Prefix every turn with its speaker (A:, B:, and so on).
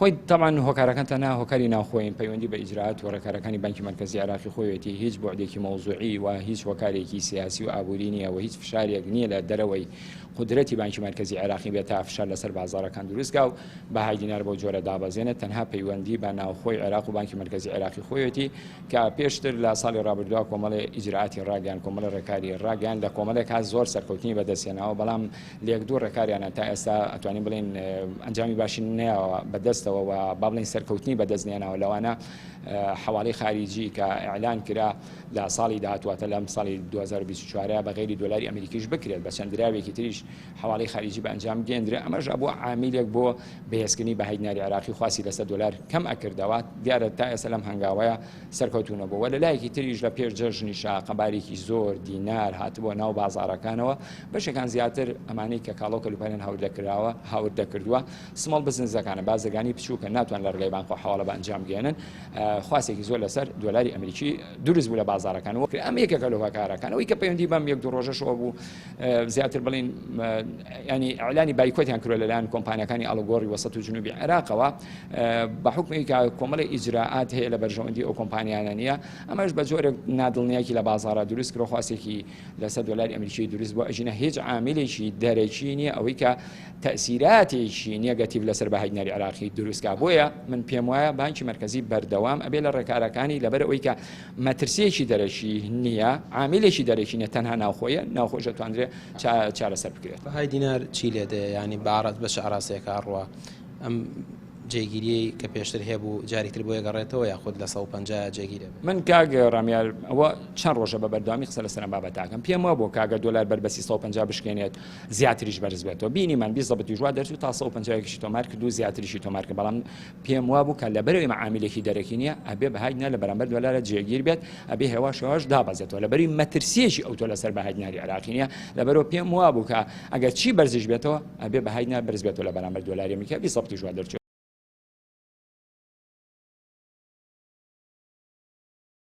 A: خۆی طبعاً هۆکارەکان تەنها هۆکاری ناوخۆیین پەیوەندی بە ئیجراءات و ڕێکارەکانی بانکی مرکزی عێراقی خۆیەتی هیچ بوعدێکی مەوزوعی و هیچ هۆکارێکی سیاسی و ئابووری نییە و هیچ فشارێک نییە لە دەرەوەی قدرەتی بانکی مرکزی عێراقی بێت تا فشار لەسەر بازاڕەکان دروستکا و بەهای دینار بۆ جۆرە دابەزێنێت تەنها پەیوەندی بە ناوخۆی عێراق و بانکی مرکزی عێراقی خۆیەتی کە پێشتر لە ساڵی ڕابردووە کۆمەڵی ئیجراءاتی ڕاگەیان کۆمەڵی ڕێکاری ڕاگەیان لە کۆمەڵێکا زۆر سەرکەوتنی بەدەستێنەوە بەڵام لێک دوو ڕێکاریانە تا ئێستا ئەتوانین بڵێن ئەنجامی باشی نەیەوە بەدەستەوە و با بڵێن سەرکەوتنی بەدەستنێنەوە لەوانە حواڵەی خارجی کە ئیعلان کرا لە ساڵی داهاتواتە لەم ساڵی 2024 بە غێری دۆلاری ئەمریکیش بکرێت بە چەند دراوێکی تریش حواڵەی خارجی بە ئەنجام گەێنرێ ئەمەش بۆ عاملێک بۆ بەهێزکردنی بەهای دیناری عێراقی خواسی لەسەر دۆلار کەم ئەکردەوە دیارە تا ئێستا لەم هەنگاوەیە سەرکەوتونە بۆ لە لایەکی تریش لە پێش جەژنیشا قەبارێکی زۆر دینار هاتبووە ناو بازاڕەکانەوە بەشێکان زیاتر ئەمانەی کە کاڵۆ کەلوپەرێن هاوردەکردووە سمڵ بزنسەکانە بازرگانی بچووکە ناتوان لە ڕێگەی بانک و حواڵە بە ئەنجام گێنن خواسێکی زۆر لەسەر دۆلاری ئەمریکی دروست بوو لە بازاڕەکانەوە ئەم یەکێکە لە هۆکارەکانەوەی کە پەیوەندی بەم یەک دوو ڕۆژەشەوە بوو زیاتر بڵین ینی ئەعلانی بایکۆتیان کردووە لەلایەن کۆمپانیەکانی ئەڵگۆڕی وەسەد و جنوبی عێراقەوە بە حکمی کە کۆمەڵی ئیجراءات هەیە لە بەرژەوەندی ئەو کۆمپانیانە نییە ئەمەش بە جۆرێک نادڵنیایکی لە بازاڕە دروست کرۆ خواسێکی لەسەر دۆلاری ئەمریکی دروست بووە ئەژینە هیچ عاملێکی دەرەکی نییە ئەوەی کە تەئسیراتێکی نێگەتیڤ لەسەر بەهای دیناری عێراقی دروستکا بۆیە من پێم وایە بانکی مرکزی بەردەوام ئەبێ لە ڕێکارەکانی لەبەر ئەوەی کە مەترسیەکی دەرەکی نییە عاملێکی دەرەکی نیە تەنها ناوخۆیە ناوخۆش دەتوانرێت چارەسەر بکرێت.
B: بەهای دینار چی لێ دێ ینی بەعرەض بەش ئاراسەیەکە ڕوە ئەم جێگیری کە پێشتر هەبوو جارێکتر بۆ یەگەڕێتەوە یاخود لە 150 جێگیرە
A: من کاگە ڕامیار ئەوە چەند ڕۆژە بە بەردەوامی قسە لەسەر بابەتاکەم پێم وە بۆ کاگە دۆلار بەربەسی 150 بشکێنێت زیاتریش بەرز بێتەوە بینی من 20 ضبطی ژوا دەرچوو تا 150 تۆمار کرد و زیاتریشی تۆمار کرد بەڵام پێم وە بوو کە لەبەرەوەی معاملێکی دەرەکی نییە ئەبێ بەهای دینار لە بەرامبەر دۆلارە جێگیر بێت ئەبێ هێواشەوەش دابەزێتەوە لەبەری مەترسیەکی ئەوتۆ لەسەر بەهای دیناری عێراقی نییە لەبەرەوە پێم وە بوو کە ئەگەر چی بەرزش بێتەوە ئەبێ بەهای دینار بەرز بێتەوە لە بەرامبەر دۆلاری ئەمریکا 20 ضبطی ژوا دەرچوو